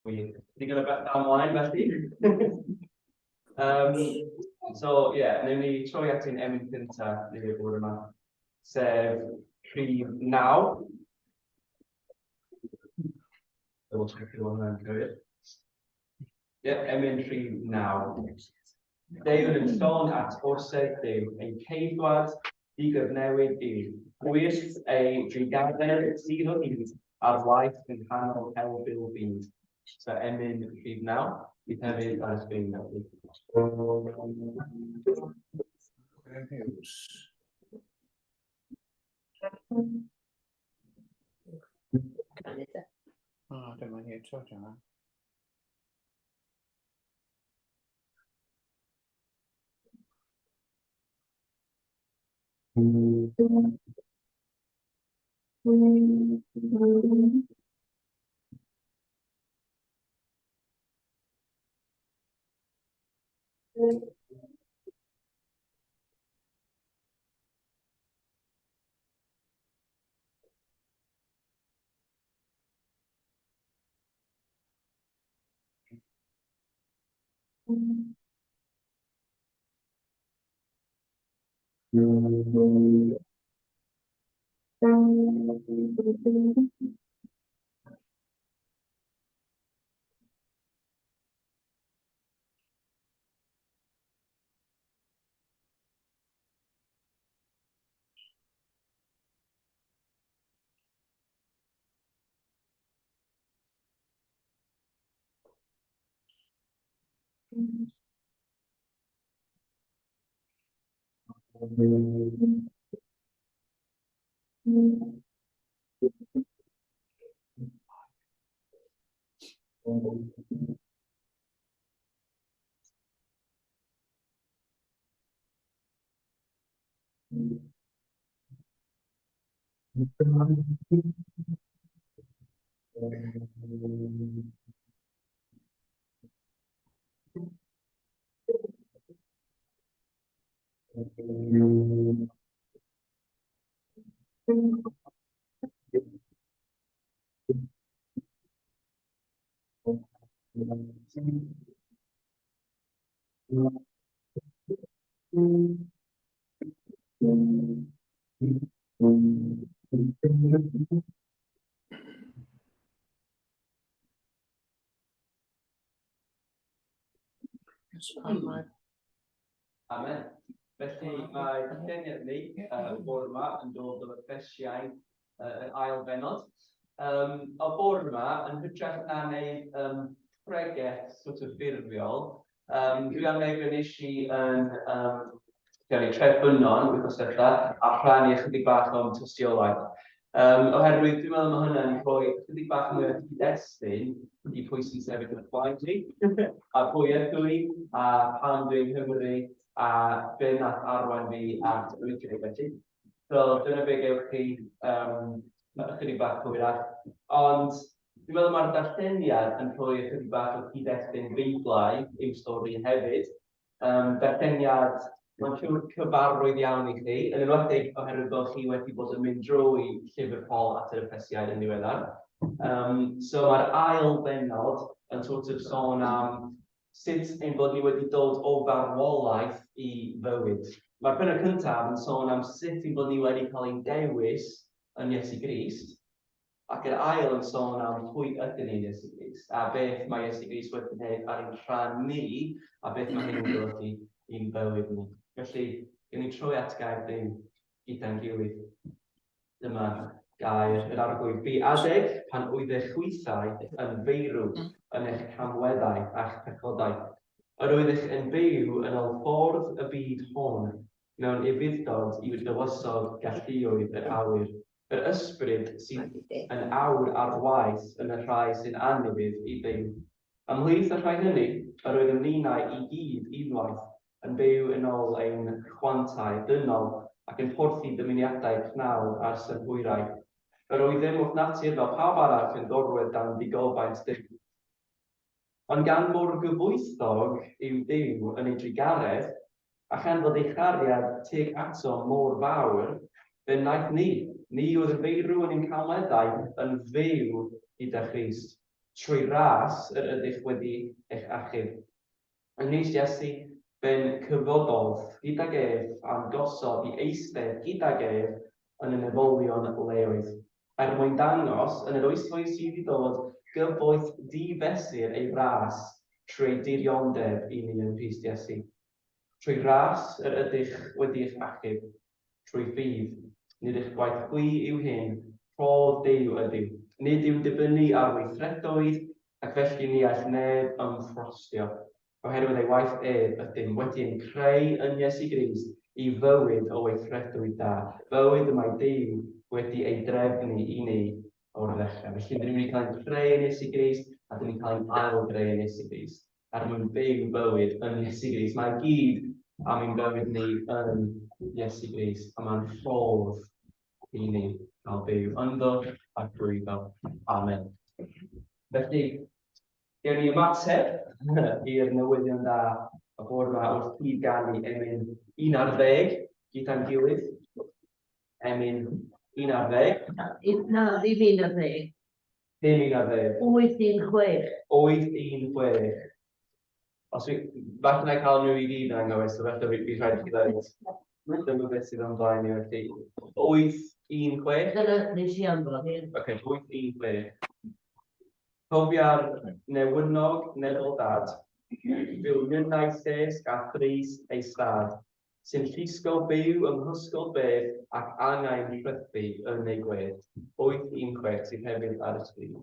We're going to bet down line, felly. So, yeah, newn ni troi at un emyn cyntaf neu bore yma, sef prif 9. Double check it on and cywir. Ie, emyn prif 9. Ddaw yn sôn at orsedd Duw, ein ceidwad digyfnewid i'r gwyllt ei drigaredd sydd o hyd ar waith yn nghanol helbyl byd. So, emyn prif 9, bydd hefyd ar ysgrifennu nawr. Dyma ni eto, dyma. Amen. Felly mae ddeniad ni bore yma yn dod o ffesiau yn ail benod. O bore yma yn hytrach na wneud pregeth sort of ffurfiol, dwi am nes i yn trefbynon wythnos diwetha a rhannu ychydig bach o'n tystiolaeth. Oherwydd dwi'n meddwl mae hynny'n rhoi ychydig bach mwy o cyd-destun i pwy sy'n sefyll yn y blaen ni, a pwy ydw i, a pan dwi'n Nghymru, a be nath arwain fi at wyddgrug felly. So dyna be gewch chi ychydig bach hwyrach. Ond dwi'n meddwl mae'r darlleniad yn rhoi ychydig bach o cyd-destun beiblaidd i'w stori hefyd. Darlleniad mae'n siŵr cyfarwydd iawn i chi, yn enwedig oherwydd bod chi wedi bod yn mynd drwy llyfr Paul at yr Efesiaid yn ddiweddar. So mae'r ail benod yn sort of sôn am sut ein bod ni wedi dod o farwolaeth i fywyd. Mae'r benod cyntaf yn sôn am sut ein bod ni wedi cael ein dewis yn Iesu Grist, ac yr ail yn sôn am pwy ydyn ni'n Iesu Grist, a beth mae Iesu Grist wedi gwneud ar ein rhan ni, a beth mae hyn yn golygu i'n bywyd ni. Felly, gen ni troi at gair Duw gyda'n gilydd. Dyma gair yr Arglwydd. Bu adeg pan oedd eich chwythau yn feirw yn eich camweddau a'ch pechodau. Yr oeddech yn byw yn ôl ffordd y byd hon, mewn ufudd-dod i'r dywysog galluoedd yr awyr. Yr ysbryd sydd yn awr ar waith yn y rhai sy'n annifydd i byw. Ymhlith y rhai hynny, yr oedd ymlinau i gyd unwaith, yn byw yn ôl ein chwantau dynol ac yn porthi dymuniadau cnaw a'r synhwyrau. Yr oedd ddim wrth natur fel pawb arall yn gorwedd dan ddigofaint Duw. Ond gan mor gyfwythog yw Duw yn ei drigaredd, a chan fod ei chariad tuag ato mor fawr, fe wnaeth ni oedd yn feirw yn ein calmeddau, yn fyw gyda Christ. Trwy ras yr ydych wedi eich achub. Yn Nis Iesu, fe'n cyfododd gydag ef a'n gosod i eistedd gydag ef yn y neddolion leoedd. Mwyn dangos yn yr oesoedd sydd wedi dod gyfoeth difesur ei ras trwy dirionddeb i ni yn Crist Iesu. Trwy ras yr ydych wedi eich achub, trwy ffydd, nid eich gwaith chwi yw hyn, rhodd Duw ydyw. Nid yw'n dibynnu ar weithredoedd, ac felly ni all neb ymffrostio. Oherwydd ei waith ef ydym wedi'n creu yn Iesu Grist i fywyd o weithredwydd da. Fywyd y mae Duw wedi ei drefnu i ni o'r ddechrau. Felly, dyn ni'n cael ei creu yn Iesu Grist, a dyn ni'n cael ei ail-greu yn Iesu Grist. Er mwyn byw bywyd yn Iesu Grist. Mae gyd am ein bywyd ni yn Iesu Grist, a mae'n rhodd i ni cael byw ynddo ac drwyddo. Amen. Felly, gewn ni ymateb i'r newyddion da a bod yma wrth gyd-ganu emyn 11 gyda'n gilydd. Emyn 11. Na, ddim 11. Ddim 11. 816. 816. Os fi, falle na i cael nhw i gyd yn anghywir, so falle fi rhaid i chi ddweud. Dyma beth sydd o'n blaen i felly. 816. Dyna nes i anfod i'r... Ok, 816. Cofia'r newydnog neddol dad, byw mynnau lles a thris ei stad, sy'n llusgo byw ym mhysgol bedd ac angen rhythu yn ei gwedd. 816 sydd hefyd ar y sgrin.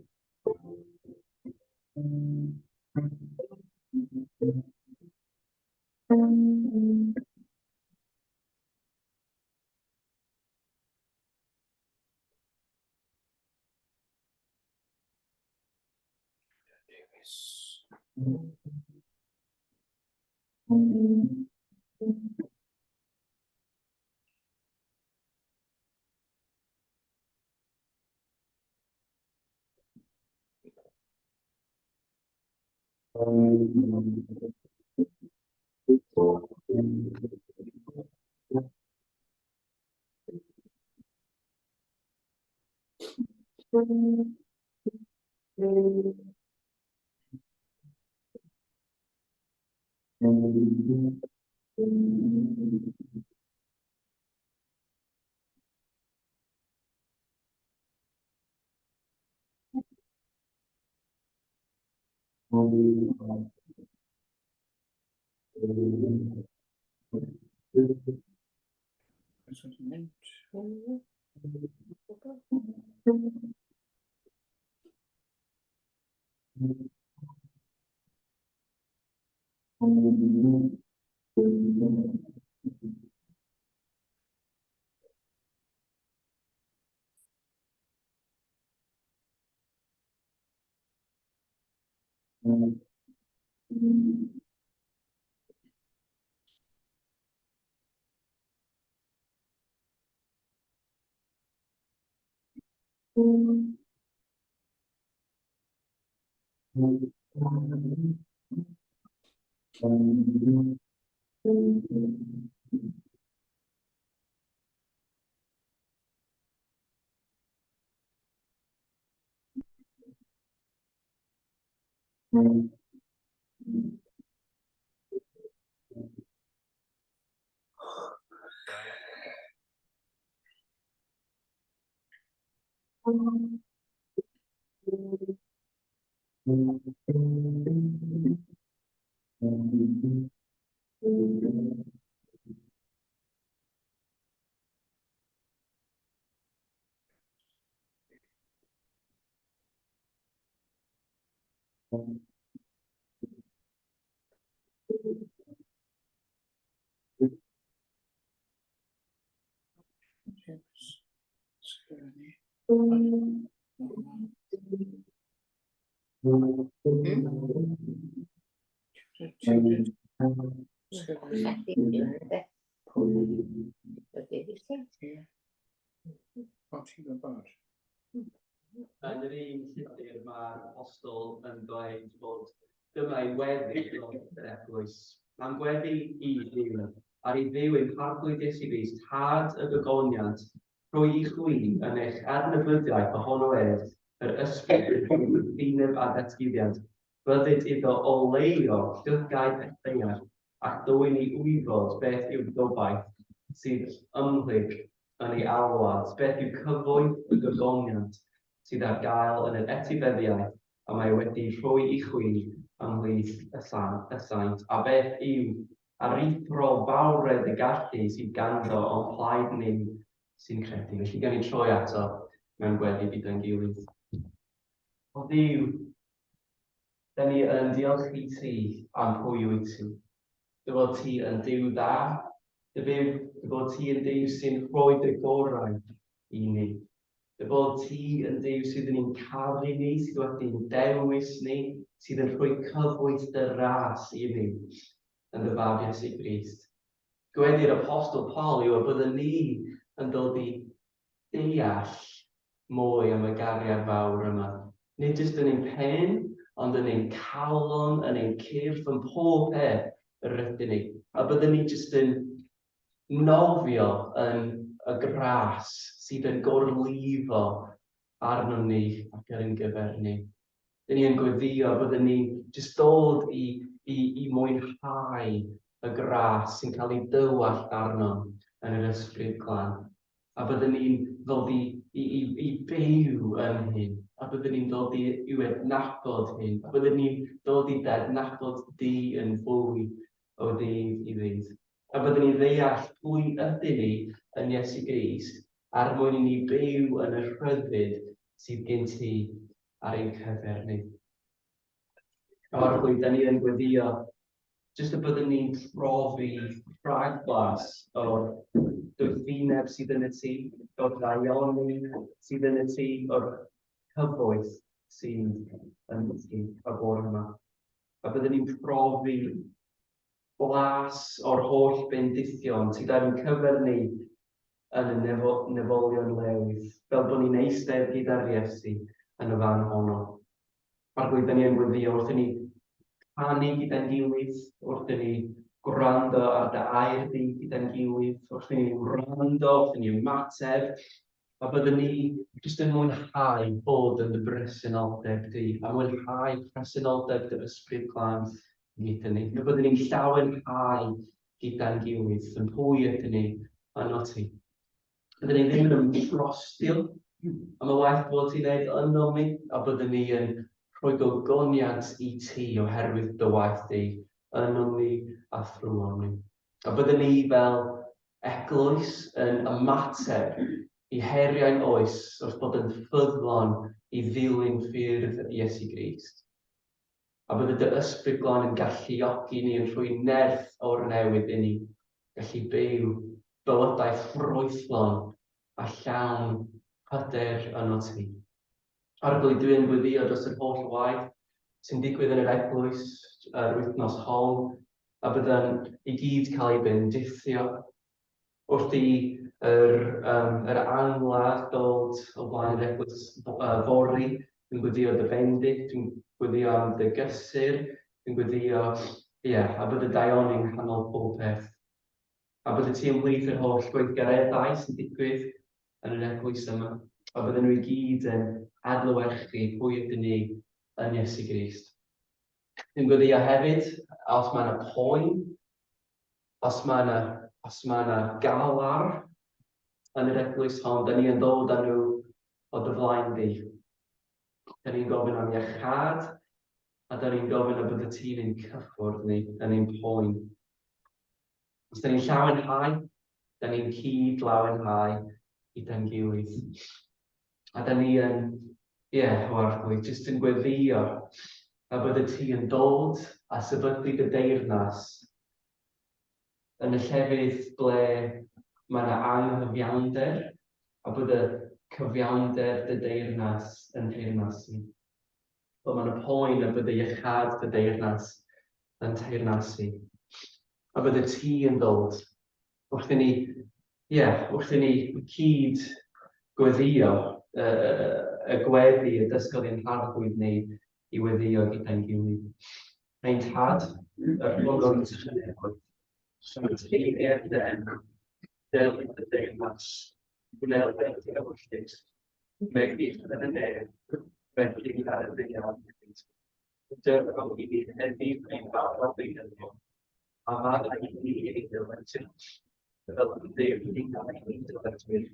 Yn yr un llythyr mae'r apostol yn dweud bod dyma ei weddi yr eglwys. Mae'n gweddi i Dduw, ar ei ddiw ein Arglwydd Iesu Grist, had y gogoniant, rwy i chwi yn eich adnabyddiaeth ohono ef, yr ysbryd wrthineb a datguddiad. Byddid iddo o leio llygaid etheuar ac dywyn i wybod beth yw'r gobaith sydd ymhlyg yn ei alwad, beth yw cyfoeth y gogoniant sydd ar gael yn yr etifeddiaeth a mae wedi rhoi i chwi ymhlith y saint, a beth yw arithro fawredd y gallu sydd ganddo o'n plaid ni sy'n credu. Felly gan ni troi ato mewn gweddi gyda'n gilydd. O Dduw, da ni yn diolchu ti am pwy wyt ti. Dy fod ti yn Dduw dda, dy fod ti yn Dduw sy'n rhoi dy gorau i ni. Dy fod ti yn Dduw sydd yn ein caru ni, sydd wedi'n dewis ni, sydd yn rhoi cyfwyth dy ras i ni yn dy fab Iesu Grist. Gwedi'r apostol Paul yw a byddwn ni yn dod i deall mwy am y gariad fawr yma. Nid jyst yn ein pen, ond yn ein calon, yn ein cyrff, yn pob peth yr rydyn ni. A byddwn ni jyst yn nofio yn y gras sydd yn gorlifo arno ni ac ar ein gyfer ni. Dyn ni yn gweddio byddwn ni jyst dod i mwynhau y gras sy'n cael ei dywallt arno yn yr ysbryd glân. A byddwn ni'n dod i byw yn hyn. A byddwn ni'n dod i adnabod hyn. A byddwn ni'n dod i adnabod di yn fwy o ddydd i ddydd. A byddwn ni'n ddeall pwy ydyn ni yn Iesu Grist er mwyn i ni byw yn y rhyddid sydd gen ti ar ein cyfer ni. Arglwydd, da ni yn gweddio jyst y byddwn ni'n profi rhag blas o'r dwthineb sydd yn y ti, o'r ddaioni sydd yn y ti, o'r cyfoeth sydd yn y ti o'r bore yma. A byddwn ni'n profi blas o'r holl bendithion sydd ar ein cyfer ni yn y nefolion newydd, fel bod ni'n eistedd gyda'r Iesu yn y fan honno. Arglwydd, da ni yn gweddio wrth i ni canu gyda'n gilydd, wrth i ni gwrando ar dy air di gyda'n gilydd, wrth i ni wrando, wrth i ni ymateb, a byddwn ni jyst yn mwynhau bod yn dy bresenoldeb di, a mwynhau presenoldeb dy ysbryd glân gyda ni. A byddwn ni'n llawenhau gyda'n gilydd, yn pwy ydyn ni yno ti. Byddwn ni ddim yn ymdrostio am y waith bod ti'n gwneud yno mi, a byddwn ni yn rhoi gogoniant i ti oherwydd dy waith di yno mi a thrwon ni. A byddwn ni fel eglwys yn ymateb i heriau'n oes wrth bod yn ffyddlon i ddilyn ffyrdd Iesu Grist. A bydd dy ysbryd glân yn galluogi ni yn rhoi nerth o'r newydd i ni, gallu byw bywydau ffrwythlon a llawn hyder yno ti. Arglwydd, dwi'n gweddio dros yr holl waith sy'n digwydd yn yr eglwys yr wythnos hon, a bydda'n i gyd cael ei bendithio wrth i yr angladd dod o blaen yr eglwys fori. Dwi'n gweddio dy bendig, dwi'n gweddio am dy gysur, dwi'n gweddio, a bydd y ddaioni'n nghanol pob peth. A bydd ti ymhlith yr holl gweithgareddau sy'n digwydd yn yr eglwys yma. A bydden nhw i gyd yn adlewyrchu pwy ydyn ni yn Iesu Grist. Dwi'n gweddio hefyd, os mae yna poen, os mae yna galar yn yr eglwys hon, da ni yn dod â nhw o dy flaen di. Da ni'n gofyn am iechad, a da ni'n gofyn am bydd y ti'n ein cyffwrdd ni yn ein poen. Os da ni'n llawenhau, da ni'n cyd lawenhau gyda'n gilydd. A da ni yn, Arglwydd, jyst yn gweddio a bydd y ti yn dod a sefydlu dy deyrnas yn y llefydd ble mae yna anghyfiawnder, a bydd y cyfiawnder dy deyrnas yn teyrnasu. Bod mae yna poen a bydd y iechad dy deyrnas yn teyrnasu. A bydd y ti yn dod wrth i ni cyd gweddio y gweddi, y dysgodd i'n harglwydd ni i weddio gyda'n gilydd. Ein tad, yr hwnnw'n tychnegwyd, sy'n teiriau den, delwyd y deyrnas, gwneud beth i ewyllus, Felly, yn y ne, felly ar y ddaear. Dyma i ni heddi yn fawr o ddyddiol. A mae'n rhaid i ni ei ddyletsyn. Fel yn ddew i ni gael ei ddyletsyn.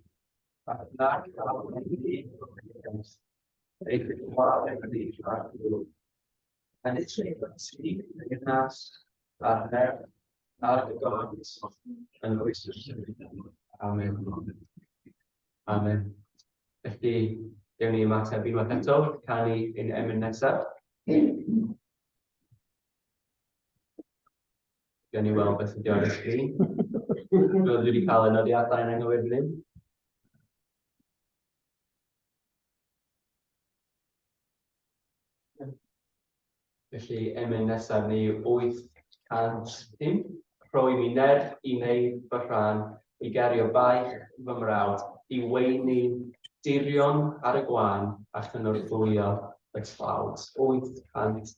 A nac gael ei ddyletsyn. Eich gwael yn y ddyletsyn. And it's sy'n gynnas a'r nerf a'r gygoes yn oes. Amen. Amen. Felly, dewn ni ymateb unwaith eto, canu ein emyn nesaf. Dewn ni weld beth ydy ar y sgrin. Roedd wedi cael y nodiadau yn anghywir fan hyn. Felly, emyn nesaf ni 805. Rhoi mi nerth i wneud fy rhan, i gerio baich fy mrawd, i weini dirion ar y gwan a chynorthwyo y tlawd. 805.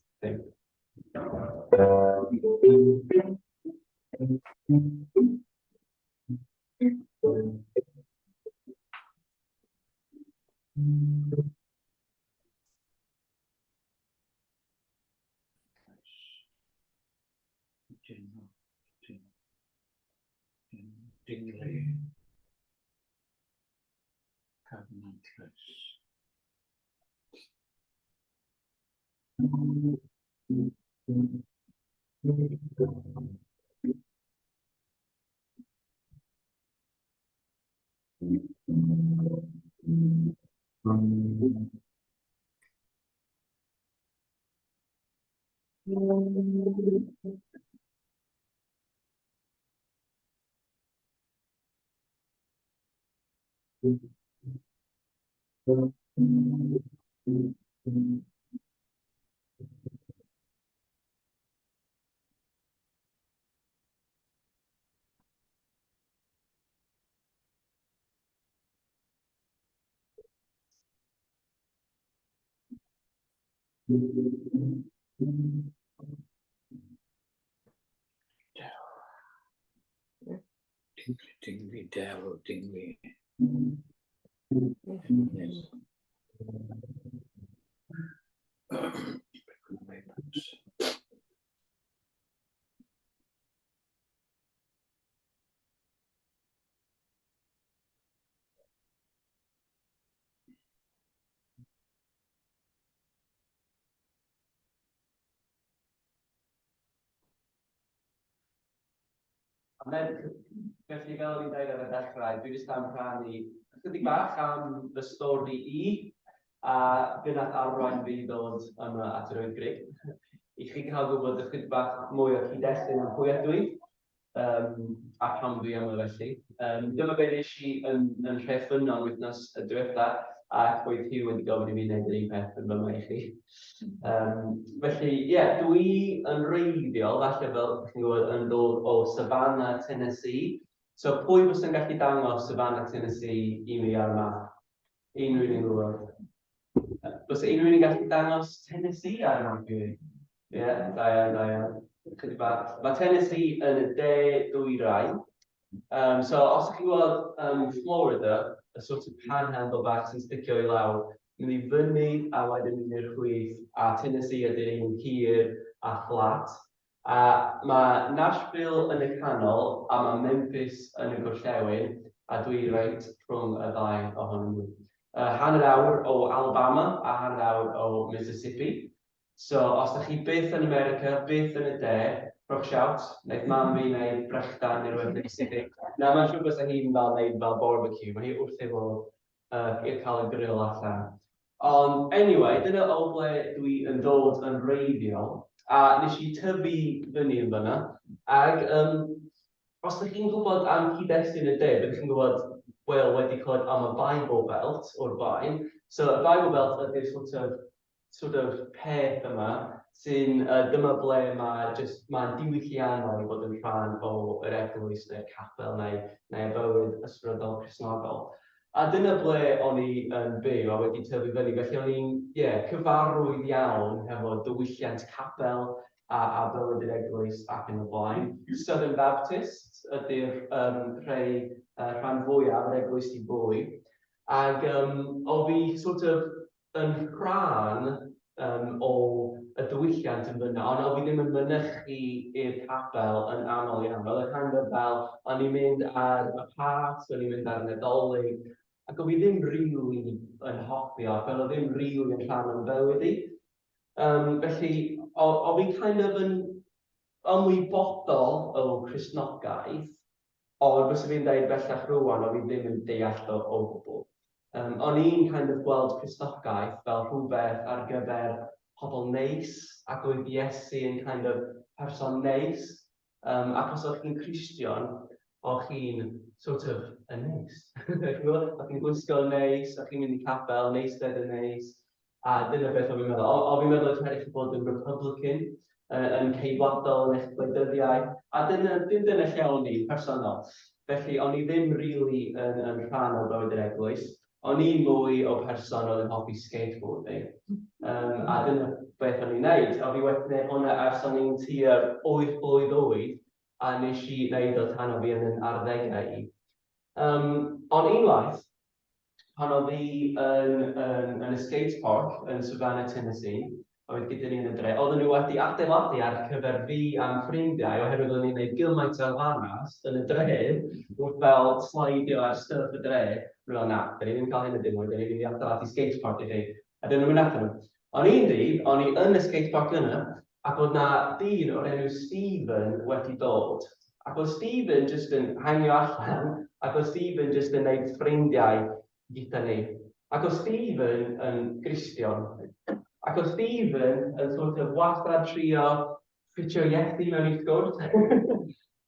Dingli. Covenantless. Dingli, ddaw, dingli. Yes. Felly fel o'n i'n dweud ar y dechrau, dwi jyst am rhannu ychydig bach am fy stori i, a gyda'r arwain fi ddod yma at yr Wyddgrug. I chi cael gwybod ychydig bach mwy o cyd-destun am pwy ydw i, a pam dwi yma felly. Dyma be nes i yn Rheffynnon wythnos y diwetha, ac oedd Hugh wedi gofyn i mi wneud yr un peth yn fyma i chi. Felly, dwi yn reiddiol, falle fel chi'n gwybod, yn dod o Savannah, Tennessee. So, pwy fysa'n gallu dangos Savannah, Tennessee i mi ar y map? Unrhyw un yn gwybod. Fysa unrhyw un yn gallu dangos Tennessee ar y map i mi? Ie, da iawn. Chydig bach. Mae Tennessee yn y de dwyrain. So, os ydych chi'n gweld Florida, y sort of panhandle bach sy'n sticio i lawr, mynd i fyny a wedyn mynd i'r chwith, a Tennessee ydy'r un hir a flat. A mae Nashville yn y canol, a mae Memphis yn y gorllewin, a dwi reit rhwng y ddau ohonyn nhw. Hanner awr o Alabama a hanner awr o Mississippi. So, os ydych chi byth yn America, byth yn y de, rhowch shout, wneud mam fi wneud brechdan i'r wedyn Pacific. Na, mae'n siŵr bys hi'n wneud fel barbecue, mae hi wrth efo i'r cael y grill allan. Ond, anyway, dyna o ble dwi yn dod yn reiddiol, a nes i tyfu fyny yn fyna, ac os ydych chi'n gwybod am cyd-destun y de, byddwch chi'n gwybod, wel, wedi clywed am y Bible Belt o'r blaen. So, y Bible Belt ydy'r sort of peth yma sy'n dyma ble mae'n diwylliannol i fod yn rhan o'r eglwys neu'r capel neu y bywyd ysbrydol Cristnogol. A dyna ble o'n i yn byw a wedi tyfu fyny, felly o'n i'n cyfarwydd iawn hefo diwylliant capel a bywyd yr eglwys ac yn y blaen. Southern Baptist ydy'r rhan fwyaf yr eglwys i bwy. Ac o fi sort of yn rhan o y diwylliant yn fyna, ond o fi ddim yn mynychu i'r capel yn aml iawn. Oedd y kind of fel, o'n i'n mynd ar y pas, o'n i'n mynd ar y Nadolig, ac o fi ddim really yn hoffi o, fel o ddim really yn rhan o'n fywyd i. Felly, o fi kind of yn ymwybodol o Cristnogaeth, ond bys fi'n dweud bellach rwan, o fi ddim yn deall o gwbl. O'n i'n kind of gweld Cristnogaeth fel rhywbeth ar gyfer pobl neis, ac oedd Iesu yn kind of person neis. Ac os o'ch chi'n Cristion, o'ch chi'n sort of yn neis. O'ch chi'n gwisgo neis, o'ch chi'n mynd i capel, neisted yn neis. A dyna beth o fi'n meddwl. O fi'n meddwl oedd rhaid i chi bod yn Republican, yn ceidwadol yn eich gwleidyddiau. A dim dyna lle o'n i, personol. Felly, o'n i ddim really yn rhan o bywyd yr eglwys. O'n i'n mwy o person oedd yn hoffi skateboarding. A dyna beth o'n i'n neud. O fi wedi gwneud hwnna ers o'n i'n tua 8 blwydd oed, a nes i wneud o tan o fi yn arddegau i. Ond unwaith, pan o fi yn y skate park yn Savannah, Tennessee, oedd gyda ni yn y dre, oedden nhw wedi adeiladu ar cyfer fi a'n ffrindiau, oherwydd oedden ni'n gwneud gymaint o fanas yn y dre, wrth fel slidio ar stuff y dre. Rwy'n fel, na, da ni ddim cael hyn y dim, da ni ddim wedi adeiladu skate park i chi. A dyn nhw'n mynd atyn nhw. O'n i'n dydd, o'n i yn y skate park yna, ac oedd na dyn o'r enw Stephen wedi dod. Ac oedd Stephen jyst yn hangio allan, ac oedd Stephen jyst yn gwneud ffrindiau gyda ni. Ac oedd Stephen yn Gristion. Ac oedd Stephen yn sort of wastad trio ffitio Iesu mewn i sgwrs.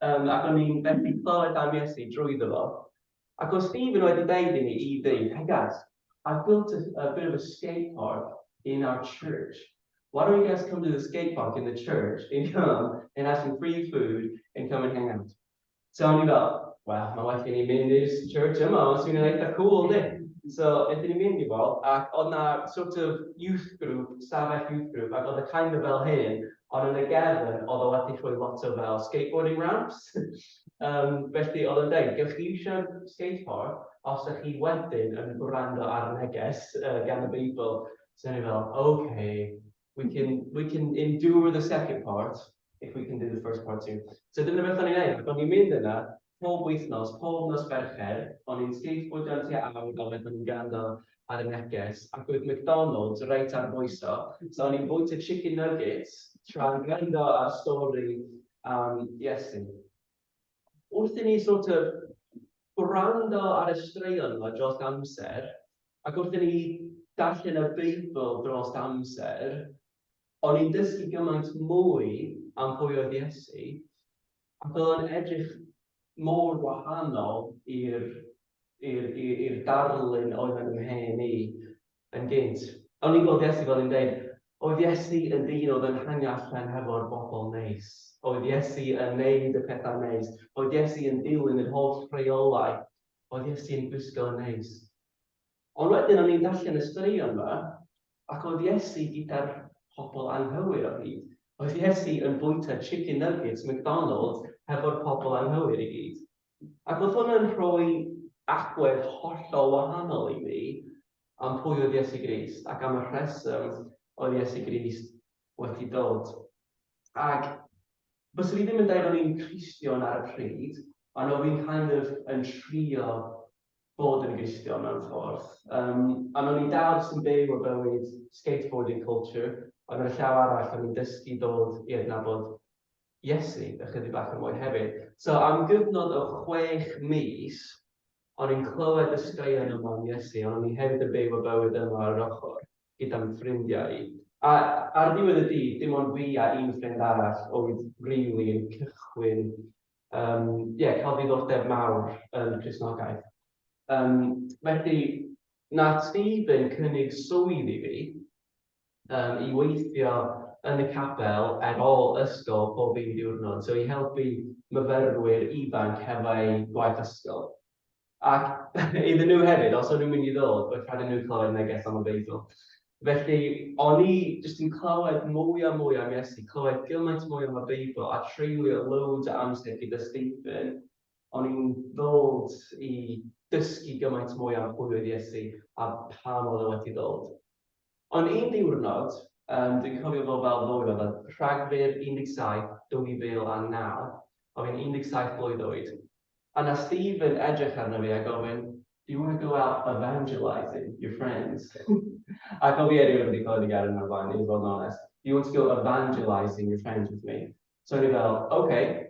Ac o'n i'n felly clywed am Iesu drwyddo fo. Ac oedd Stephen wedi dweud i ni i ddweud, hey guys, I've built a bit of a skate park in our church. Why don't you guys come to the skate park in the church and come and have some free food and come and hang out? So o'n i fel, well, mae well gen i mynd i'r church yma, os yw'n eitha cool, di. So, ydyn ni'n mynd i fo, ac oedd na sort of youth group, stafell youth group, ac oedd y kind of fel hyn, ond yn y gefn, oedd o wedi rhoi lot o fel skateboarding ramps. Felly, oedd yn dweud, gewch chi eisiau skate park, os ydych chi wedyn yn gwrando ar neges gan y Beibl. So, ni fel, okay, we can endure the second part, if we can do the first part too. So, dyna beth o'n i'n neud, ac o'n i'n mynd yna, pob wythnos, pob nos Fercher, o'n i'n skateboardio tua awr, o'n i'n gwrando ar y neges, ac oedd McDonald's reit ar bwyso. So o'n i'n bwyta chicken nuggets, tra'n gwrando ar stori Iesu. Wrth i ni sort of gwrando ar y straeon yma dros amser, ac wrth i ni darllen y Beibl dros amser, o'n i'n dysgu gymaint mwy am pwy oedd Iesu, ac oedd o'n edrych mor wahanol i'r darlun oedd yn ymhen i yn gynt. O'n i'n gweld Iesu fel yn dweud, oedd Iesu yn dyn oedd yn hangio allan hefo'r bobl neis. Oedd Iesu yn neud y pethau neis. Oedd Iesu yn dilyn yr holl rheolau. Oedd Iesu yn gwisgo yn neis. Ond wedyn o'n i'n darllen y straeon yma, ac oedd Iesu gyda'r pobl anghywir o hyd. Oedd Iesu yn bwyta chicken nuggets McDonald's hefo'r pobl anghywir i gyd. Ac oedd hwnna'n rhoi agwedd hollol wahanol i mi am pwy oedd Iesu Grist ac am y rheswm oedd Iesu Grist wedi dod. Ac bys fi ddim yn dweud o'n i'n Cristion ar y pryd, ond o'n fi'n kind of yn trio bod yn Gristion mewn ffordd. Ond o'n i'n dal sy'n byw o bywyd skateboarding culture, ond yn y llaw arall o'n i'n dysgu dod i adnabod Iesu, ychydig bach yn mwy hefyd. So am gyfnod o 6 mis, o'n i'n clywed y straeon yma am Iesu, ond o'n i hefyd yn byw o bywyd yma ar yr ochr, gyda'n ffrindiau. A ar ddiwedd y dydd, dim ond fi a un ffrind arall oedd rili yn cychwyn, cael ddiddordeb mawr yn Cristnogaeth. Felly, nath Stephen cynnig swydd i fi i weithio yn y capel ar ôl ysgol pob un diwrnod. So i helpu myfyrwyr ifanc hefo'u gwaith ysgol. Ac iddyn nhw hefyd, os o'n nhw'n mynd i ddod, oedd rhaid nhw clywed neges am y Beibl. Felly, o'n i jyst yn clywed mwy a mwy am Iesu, clywed gymaint mwy am y Beibl, a treulio loads o amser gyda Stephen. O'n i'n ddod i dysgu gymaint mwy am pwy oedd Iesu a pam oedd e wedi dod. Ond un diwrnod, dwi'n cofio fel mwy oedd Rhagfyr 17, 2009, oedd fi'n 17 blwydd oed. A na Stephen edrych arno fi a gofyn, do you want to go out evangelizing your friends? Ac o fi erioed wedi cael ei gair yna fan, i fod yn honest. Do you want to go evangelizing your friends with me? So ni fel, okay.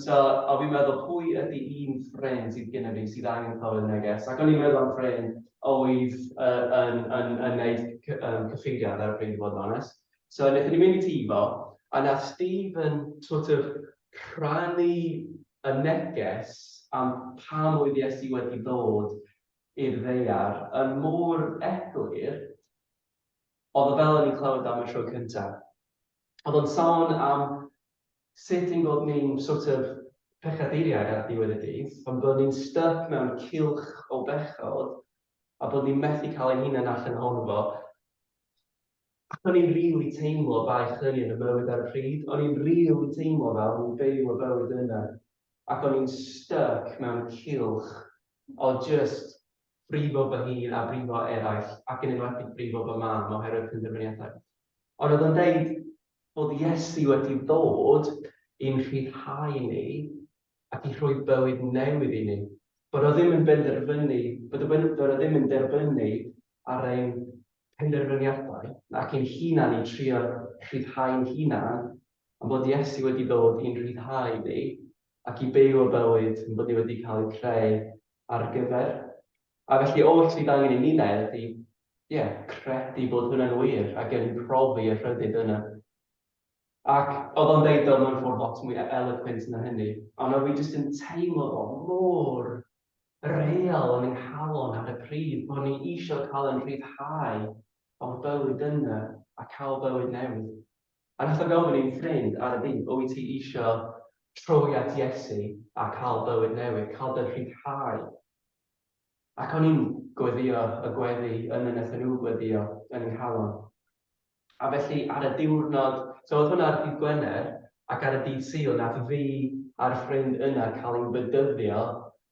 So o fi'n meddwl pwy ydy un ffrind sydd gyda fi sydd angen cael ei neges. Ac o'n i'n meddwl am ffrind oedd yn gwneud cyffeiriad ar y pryd i fod yn honest. So wnaethon ni mynd i tifo, a nath Stephen sort of rhannu y neges am pam oedd Iesu wedi dod i'r ddeiar yn mor eglur, oedd fel o'n i'n clywed am y tro cyntaf. Oedd o'n sôn am sut yn bod ni'n sort of pechaduriaid ar diwedd y dydd, ond bod ni'n stuck mewn cylch o bechod, a bod ni'n methu cael ein hunain allan ohono fo. Ac o'n i'n rili teimlo baich hynny yn y mywyd ar y pryd. O'n i'n rili teimlo fel o'n i'n byw y bywyd yna. Ac o'n i'n stuck mewn cylch o just brifo fy hun a brifo eraill, ac yn enwedig brifo fy mam oherwydd penderfyniadau. Ond oedd o'n deud bod Iesu wedi dod i'n rhyddhau ni ac i rhoi bywyd newydd i ni. Bod o ddim yn benderfynu, bod o ddim yn derbynnu ar ein penderfyniadau ac ein hunan i trio rhyddhau'n hunan, ond bod Iesu wedi dod i'n rhyddhau ni ac i byw o bywyd yn bod ni wedi cael ei creu ar gyfer. A felly oll sydd angen i ni wneud ydy, credu bod hwnna'n wir ac yn profi y rhyddid yna. Ac oedd o'n deud o mewn ffordd lot mwy eloquent na hynny, ond oedd fi jyst yn teimlo fo mor real yn nghalon ar y pryd, bod ni eisiau cael yn rhyddhau o'r bywyd yna a cael bywyd newydd. A nath o gofyn i'n ffrind ar y dydd, wyt ti eisiau troi at Iesu a cael bywyd newydd, cael dy rhyddhau. Ac o'n i'n gweddio y gweddi yn y wnaethon nhw gweddio yn yng nghalon. A felly ar y diwrnod, so oedd hwnna ar dydd Gwener, ac ar y dydd Sul nath fi a'r ffrind yna cael ein bydyddio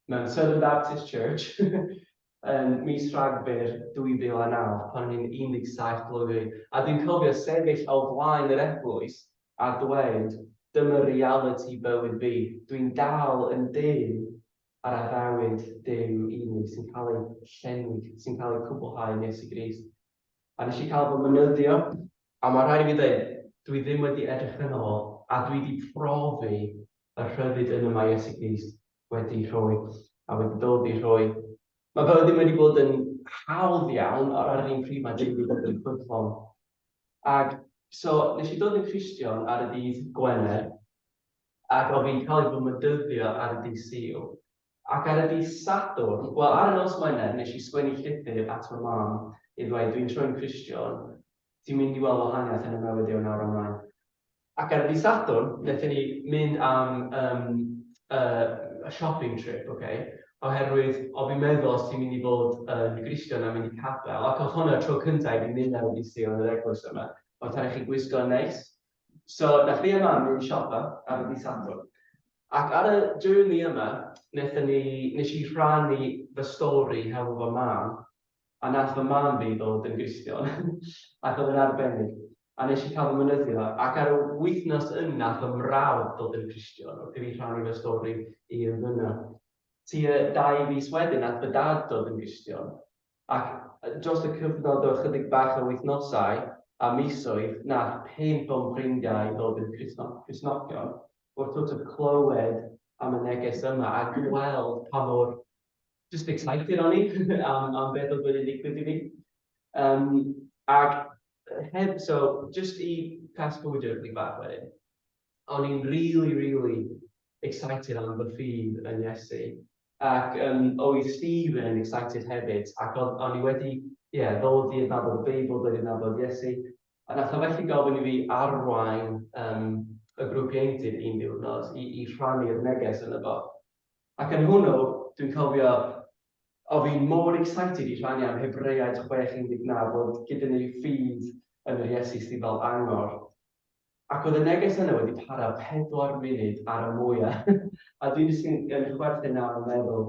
mewn Southern Baptist Church yn mis Rhagfyr 2009, pan o'n i'n 17 blwyddyn. A dwi'n cofio sefyll o flaen yr eglwys a dweud, dyma reality bywyd fi. Dwi'n dal yn dyn ar addawyd Duw unig sy'n cael ei llenwi, sy'n cael ei cwblhau yn Iesu Grist. A nes i cael fy mynyddio, a mae rhaid i fi dweud, dwi ddim wedi edrych yn ôl, a dwi wedi profi y rhyddid yna mae Iesu Grist wedi rhoi, a wedi dod i rhoi. Mae fel ddim wedi bod yn hawdd iawn, ar yr un pryd mae ddim wedi bod yn ffyddlon. Ac so, nes i dod yn Cristion ar y dydd Gwener, ac o fi'n cael ei fy mynyddio ar y dydd Sul. Ac ar y dydd Sadwrn, wel ar y nos Wener, nes i sgwennu llythyr at fy mam i ddweud, dwi'n troi'n Cristion, ti'n mynd i weld wahaniaeth yn y mywyd i'w nawr ymlaen. Ac ar y dydd Sadwrn, wnaethon ni mynd am a shopping trip, oherwydd o fi'n meddwl os ti'n mynd i fod yn Cristion a mynd i capel, ac oedd hwnna tro cyntaf i'n mynd ar y dydd Sul yn yr eglwys yma, ond tan i chi gwisgo'n neis. So, na chi yma yn mynd i siopa ar y dydd Sadwrn. Ac ar y journey yma, nes i rhannu fy stori hefo fy mam, a nath fy mam fi ddod yn Gristion, ac oedd yn arbennig. A nes i cael fy mynyddio, ac ar y wythnos yna, nath fy mrawd ddod yn Gristion, wrth i fi rhannu fy stori i'r ddyna. Ti 2 fis wedyn, nath fy dad dod yn Gristion, ac dros y cyfnod o chydig bach o wythnosau a misoedd, nath 5 o'n ffrindiau ddod yn Cristnogion, wrth sort of clywed am y neges yma a gweld pa mor just excited o'n i am beth oedd wedi digwydd i fi. Ac so, just i fast-forwardio chydig bach wedyn, o'n i'n really excited am fy ffydd yn Iesu. Ac oedd Stephen yn excited hefyd, ac o'n i wedi, ddod i adnabod y Beibl, ddod i adnabod Iesu. A nath o felly gofyn i fi arwain y grŵp ieuenctid un diwrnod i rhannu'r neges yna fo. Ac yn hwnnw, dwi'n cofio, o fi'n mor excited i rhannu am Hebreaid 6:19 bod gyda ni ffydd yn yr Iesu sydd fel angor. Ac oedd y neges yna wedi para 4 munud ar y mwyaf. A dwi'n jyst yn chwerthin nawr yn meddwl,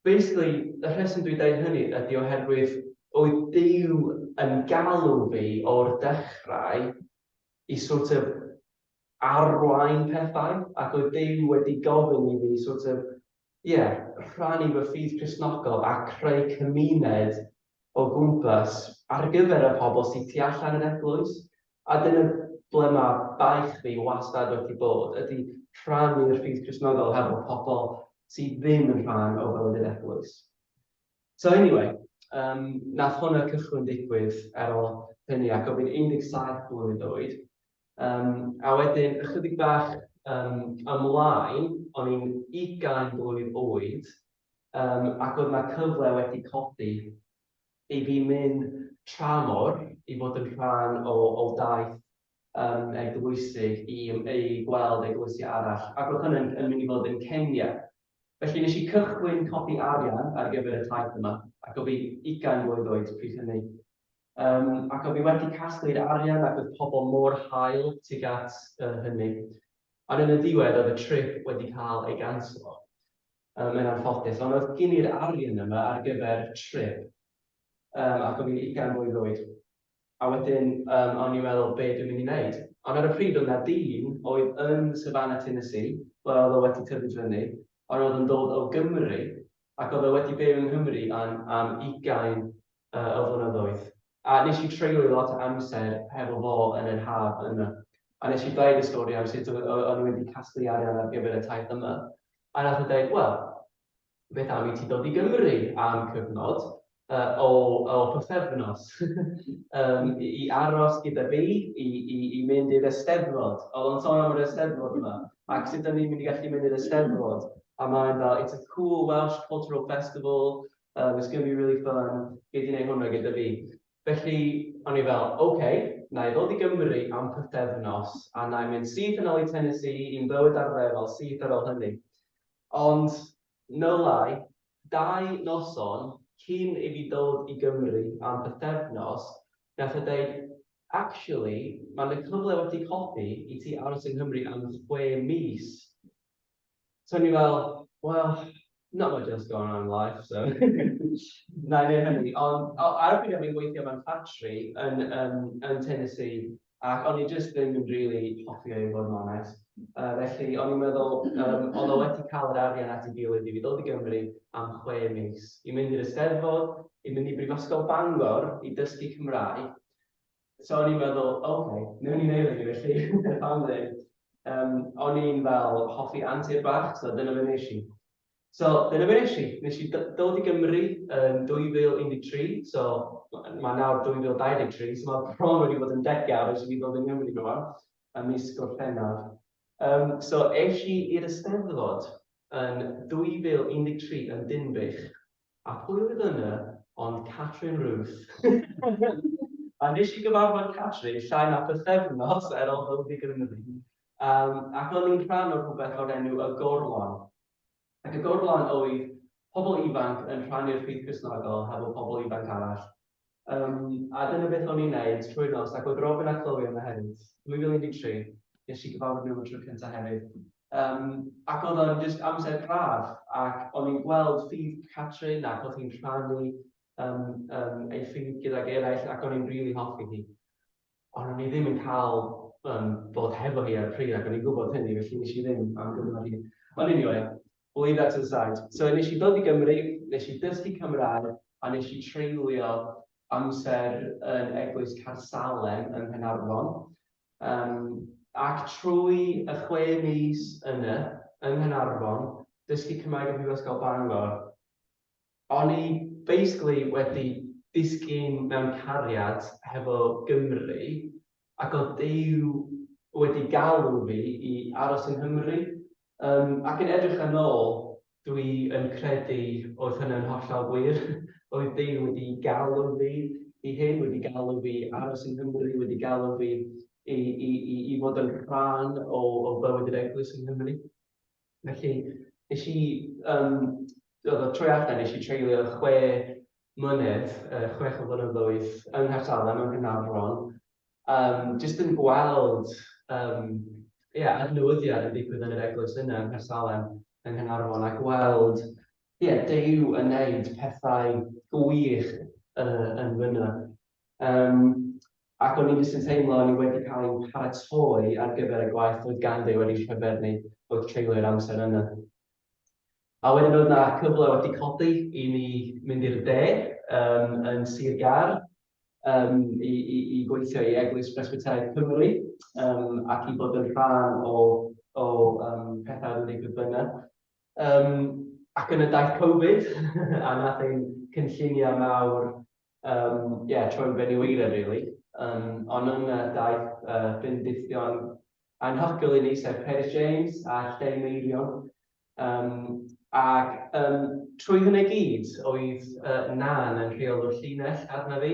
basically, y rheswm dwi'n dweud hynny ydy oherwydd oedd Duw yn galw fi o'r dechrau i sort of arwain pethau, ac oedd Duw wedi gofyn i fi sort of, rhannu fy ffydd Cristnogol a creu cymuned o gwmpas ar gyfer y pobl sy'n tu allan yr eglwys. A dyna ble mae baich fi wastad wedi bod, ydy rhannu'r ffydd Cristnogol hefo pobl sydd ddim yn rhan o fywyd yr eglwys. So anyway, nath hwnna cychwyn digwydd ar ôl hynny, ac oedd fi'n 17 blwyddyn oed. A wedyn, ychydig bach ymlaen, o'n i'n 20 blwyddyn oed, ac oedd yna cyfle wedi codi i fi mynd tramor i fod yn rhan o daith eglwysig i gweld eglwysi arall. Ac oedd hynny'n mynd i fod yn Kenya. Felly nes i cychwyn codi arian ar gyfer y taith yma, ac oedd fi 20 blwyddyn oed pryd hynny. Ac oedd fi wedi casglu'r arian ac oedd pobl mor hael tuag at hynny. Ond yn y diwedd oedd y trip wedi cael ei ganslo. Yn anffodus, ond oedd gen i'r arian yma ar gyfer trip. Ac oedd fi 20 blwyddyn oed. A wedyn, o'n i'n meddwl be dwi'n mynd i wneud. Ond ar y pryd oedd yna dyn oedd yn Savannah, Tennessee, ble oedd o wedi tyfu fyny, ond oedd yn dod o Gymru, ac oedd o wedi byw yng Nghymru am 20 o flynyddoedd. A nes i treulio lot o amser hefo fo yn yr haf yna. A nes i dweud y stori am sut o'n i wedi casglu arian ar gyfer y taith yma. A nath o dweud, wel, beth am i ti dod i Gymru am cyfnod o pythefnos i aros gyda fi, i mynd i'r Eisteddfod. Oedd o'n sôn am yr Eisteddfod yma, ac sut o'n i'n mynd i gallu mynd i'r Eisteddfod. A mae'n fel, it's a cool Welsh cultural festival, it's going to be really fun, gyd i wneud hwnna gyda fi. Felly, o'n i fel, OK, na i ddod i Gymru am pythefnos, a na i mynd syth yn ôl i Tennessee i'n bywyd arferol syth ar ôl hynny. Ond, no lie, 2 noson cyn i fi dod i Gymru am pythefnos, nath o dweud, actually, mae'n y cyfle wedi codi i ti aros yng Nghymru am 6 mis. So o'n i fel, well, not much else going on in life, so na i wneud hynny. Ond ar y pryd o'n i'n gweithio mewn factory yn Tennessee, ac o'n i just ddim yn really hoffi ei fod yn onest. Felly o'n i'n meddwl, oedd o wedi cael yr arian at ei gilydd i fi ddod i Gymru am 6 mis. I mynd i'r Eisteddfod, i mynd i Brifysgol Bangor i dysgu Cymraeg. So o'n i'n meddwl, OK, newn ni wneud hynny felly, pam ddim. O'n i'n fel hoffi antur bach, so dyna fe nes i. So dyna fe nes i. Nes i dod i Gymru yn 2013, so mae nawr 2023, so mae bron wedi bod yn degawd ers i fi ddod yn Gymru rwan, ym mis Gorffennaf. So es i i'r Eisteddfod yn 2013 yn Dinbych, a pwy oedd yna? Ond Catrin Ruth. A nes i gyfarfod Catrin llai na pythefnos ar ôl ddod i Gymru. Ac o'n i'n rhan o'r rhywbeth o'r enw y gorlon. Ac y gorlon oedd pobl ifanc yn rhannu'r ffydd Cristnogol hefo pobl ifanc arall. A dyna beth o'n i'n neud trwy'r nos, ac oedd Robin a Chloe yna hefyd. 2013, nes i gyfarfod nhw am y tro cyntaf hefyd. Ac oedd o'n just amser braf, ac o'n i'n gweld ffydd Catrin, ac oedd hi'n rhannu ei ffydd gyda'r eraill, ac o'n i'n rili hoffi hi. Ond o'n i ddim yn cael bod hefo hi ar y pryd, ac o'n i'n gwybod hynny, felly nes i ddim am gyfnod hi. Ond anyway, we'll leave that to the side. So nes i ddod i Gymru, nes i dysgu Cymraeg, a nes i treulio amser yn Eglwys Carsalem yn Hynarfon. Ac trwy y 6 mis yna, yn Hynarfon, dysgu Cymraeg yn Brifysgol Bangor, o'n i basically wedi disgyn mewn cariad hefo Gymru, ac oedd Duw wedi galw fi i aros yng Nghymru. Ac yn edrych yn ôl, dwi yn credu oedd hynny'n hollol wir. Oedd Duw wedi galw fi i hyn, wedi galw fi aros yng Nghymru, wedi galw fi i fod yn rhan o bywyd yr eglwys yng Nghymru. Felly, nes i, oedd o trwy allan, nes i treulio 6 mlynedd, 6 flynyddoedd yng Nghaersalem, yng Nghaernarfon, jyst yn gweld adnewyddiad yn digwydd yn yr eglwys yna yng Nghaersalem, yng Nghaernarfon, a gweld Duw yn wneud pethau gwych yn fyna. Ac o'n i jyst yn teimlo o'n i wedi cael ein paratoi ar gyfer y gwaith oedd ganddi wedi llyfr ni wrth treulio'r amser yna. A wedyn oedd yna cyfle wedi codi i ni mynd i'r de yn Sir Gar i gweithio i Eglwys Presbyteriaeth Cymru ac i bod yn rhan o pethau yn digwydd fyna. Ac yn y daith Covid, a nath ein cynlluniau mawr troi'n benyweirio, really. Ond yn y daith bendithion anhygoel i ni, sef Paris James a Lle Meirion. Ac trwy hynny gyd, oedd Nan yn rheolwr llinell arna fi.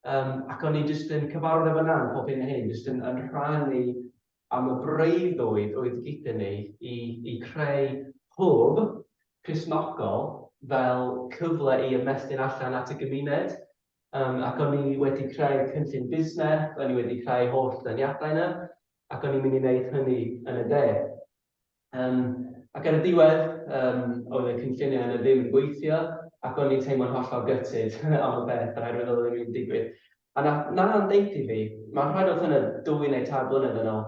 Ac o'n i jyst yn cyfarfod efo Nan pob hyn a hyn, jyst yn rhannu am y breuddwyd oedd gyda ni i creu hwb Cristnogol fel cyfle i ymestyn allan at y gymuned. Ac o'n i wedi creu cynllun busnes, o'n i wedi creu holl ddyniadau yna, ac o'n i'n mynd i wneud hynny yn y de. Ac ar y diwedd, oedd y cynlluniau yna ddim yn gweithio, ac o'n i'n teimlo'n hollol gytid am y beth oherwydd oedd yn mynd digwydd. A na'n deud i fi, mae'n rhaid oedd hynny 2 neu 3 blynedd yn ôl,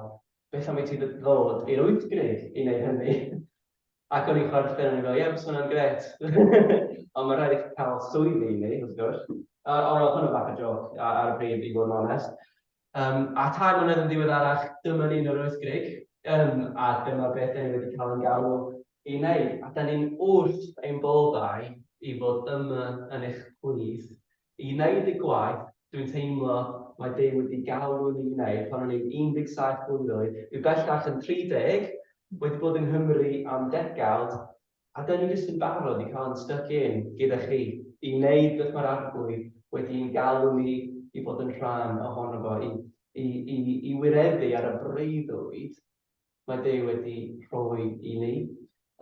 beth am i ti ddod i'r Wyddgrug i wneud hynny? Ac o'n i'n chwerthin yn ei fel, bys hwnna'n gret. Ond mae'n rhaid i chi cael swyddi i ni, wrth gwrs. Ond oedd hwnna'n bach o joc ar y bryd, i fod yn onest. A 2 mlynedd yn ddiweddarach, dyma ni'n yr Wyddgrug, a dyma beth ni wedi cael yn galw i wneud. A da ni'n wrth ein boddau i fod yma yn eich plwyf, i wneud y gwaith dwi'n teimlo mae Duw wedi galw ni i wneud pan o'n i'n 17 blwyddyn, i'w bellach yn 30, wedi bod yng Nghymru am degawd, a da ni jyst yn barod i cael yn stuck in gyda chi, i wneud beth mae'r Arglwydd wedi'n galw ni i fod yn rhan ohono fo, i wireddu ar y breuddwyd mae Duw wedi rhoi i ni.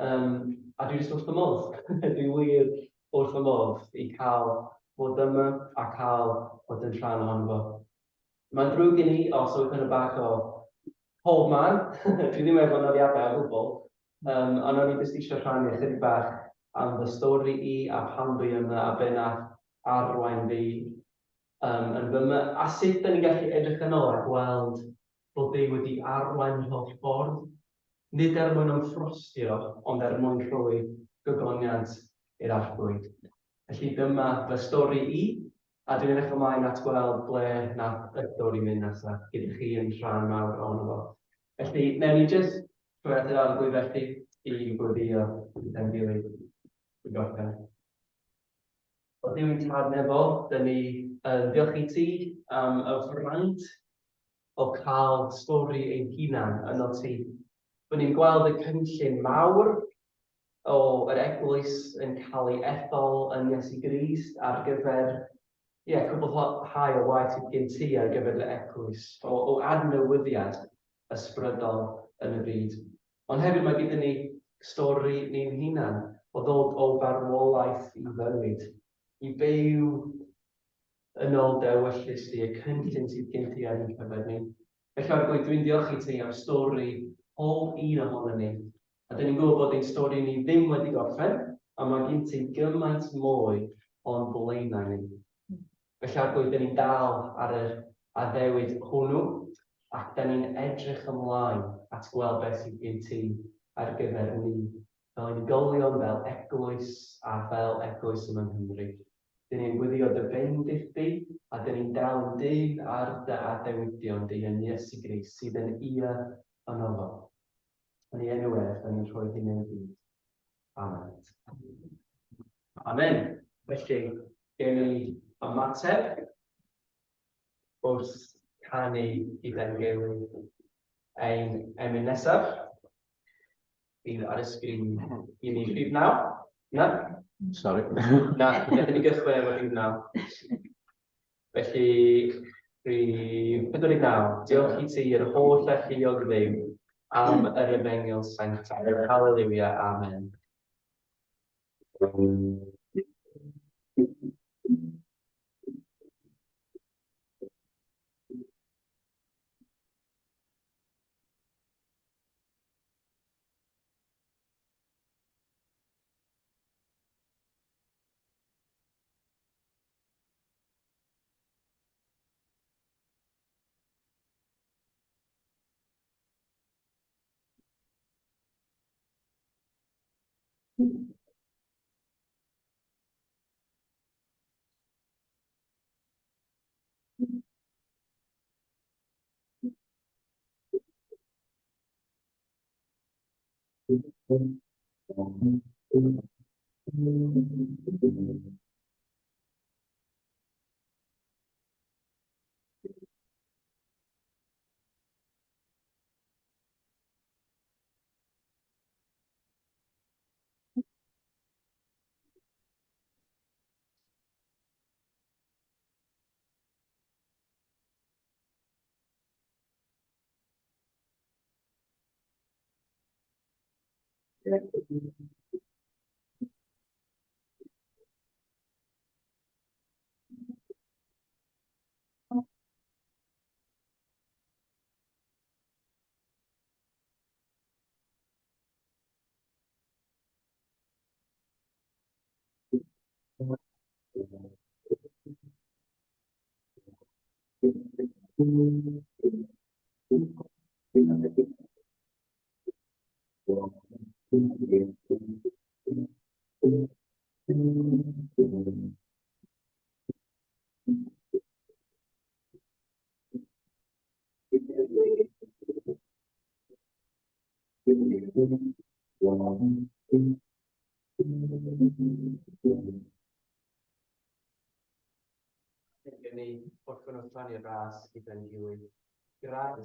A dwi jyst wrth fy modd, dwi wir wrth fy modd i cael bod yma a cael bod yn rhan ohono fo. Mae'n drwg i ni os oedd yn y bach o pob man, dwi ddim efo nodiadau o gwbl, ond o'n i jyst eisiau rhannu chydig bach am fy stori i a pan dwi yma a be nath arwain fi yn fyma, a sut da ni'n gallu edrych yn ôl a gweld bod Duw wedi arwain y holl ffordd, nid mwyn ymffrostio, ond mwyn rhoi gogoniant i'r Arglwydd. Felly dyma fy stori i, a dwi'n edrych ymlaen at gweld ble nath y stori mynd nesaf, gyda chi yn rhan mawr ohono fo. Felly, newn ni jyst trwy at yr Arglwydd felly i gweddio yn gilydd i gorffen. O Duw i'n tad nefo, dyn ni diolch i ti am y fraint o cael stori ein hunan yno ti. Bod ni'n gweld y cynllun mawr o yr eglwys yn cael ei ethol yn Iesu Grist ar gyfer cwblhau o waith sydd gen ti ar gyfer y eglwys, o adnewyddiad ysbrydol yn y byd. Ond hefyd mae gyda ni stori ni'n hunan o ddod o farwolaeth i fywyd, i byw yn ôl dewyllus ti, y cynllun sydd gen ti ar ein cyfer ni. Felly Arglwydd, dwi'n diolch i ti am stori pob un ohono ni. A dyn ni'n gwybod bod ein stori ni ddim wedi gorffen, a mae gen ti gymaint mwy o'n blaenau ni. Felly Arglwydd, dyn ni'n dal ar yr addewid hwnnw, ac dyn ni'n edrych ymlaen at gweld beth sydd gen ti ar gyfer ni, fel unigolion, fel eglwys a fel eglwys yma yng Nghymru. Dyn ni'n gwyddio dy bendith di, a dyn ni'n dal yn dyn ar dy addewidion di yn Iesu Grist sydd yn ia yno fo. Yn ei enw dyn ni'n rhoi hyn yn y byd. Amen. Amen. Felly, gen ni ymateb wrth canu gyda'n gilydd ein emyn nesaf. Bydd ar y sgrin i ni rhif 9. Na? Sorry. Na, ydyn ni gychwyn efo rhif 9. Felly, rhif 49. Diolch i ti i'r holl echuog Dduw am yr efengyl sanctaidd. Halleluia. Amen. Gen ni orffen wrth rhannu'r ras gyda'n gilydd. Gradd.